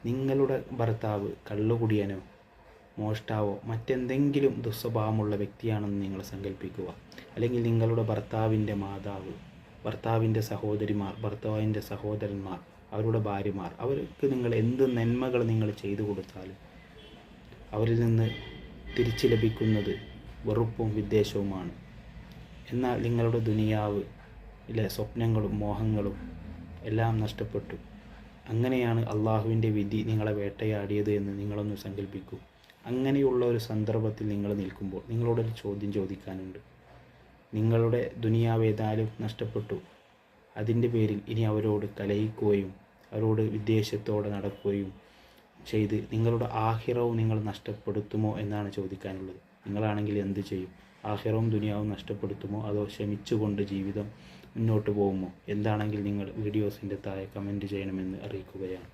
നിങ്ങളുടെ ഭർത്താവ് കള്ളുകുടിയനോ മോഷ്ടാവോ മറ്റെന്തെങ്കിലും ദുസ്വഭാവമുള്ള വ്യക്തിയാണെന്ന് നിങ്ങൾ സങ്കല്പിക്കുക. അല്ലെങ്കിൽ നിങ്ങളുടെ ഭർത്താവിൻ്റെ മാതാവ്, ഭർത്താവിൻ്റെ സഹോദരിമാർ, ഭർത്താവിൻ്റെ സഹോദരന്മാർ, അവരുടെ ഭാര്യമാർ, അവർക്ക് നിങ്ങൾ എന്ത് നന്മകൾ നിങ്ങൾ ചെയ്തു കൊടുത്താലും അവരിൽ നിന്ന് തിരിച്ചു ലഭിക്കുന്നത് വെറുപ്പും വിദ്വേഷവുമാണ്. എന്നാൽ നിങ്ങളുടെ ദുനിയാവിലെ സ്വപ്നങ്ങളും മോഹങ്ങളും എല്ലാം നഷ്ടപ്പെട്ടു. അങ്ങനെയാണ് അള്ളാഹുവിൻ്റെ വിധി നിങ്ങളെ വേട്ടയാടിയത് എന്ന് നിങ്ങളൊന്ന് സങ്കല്പിക്കൂ. അങ്ങനെയുള്ള ഒരു സന്ദർഭത്തിൽ നിങ്ങൾ നിൽക്കുമ്പോൾ നിങ്ങളോടൊരു ചോദ്യം ചോദിക്കാനുണ്ട്. നിങ്ങളുടെ ദുനിയാവ് ഏതായാലും നഷ്ടപ്പെട്ടു. അതിൻ്റെ പേരിൽ ഇനി അവരോട് കലഹിക്കുകയും അവരോട് വിദ്വേഷത്തോടെ നടക്കുകയും ചെയ്ത് നിങ്ങളുടെ ആഖിറവും നിങ്ങൾ നഷ്ടപ്പെടുത്തുമോ എന്നാണ് ചോദിക്കാനുള്ളത്. നിങ്ങളാണെങ്കിൽ എന്ത് ചെയ്യും? ആഖിറവും ദുനിയാവും നഷ്ടപ്പെടുത്തുമോ അതോ ക്ഷമിച്ചുകൊണ്ട് ജീവിതം മുന്നോട്ട് പോകുമോ? എന്താണെങ്കിൽ നിങ്ങൾ വീഡിയോസിൻ്റെ താഴെ കമൻറ്റ് ചെയ്യണമെന്ന് അറിയിക്കുകയാണ്.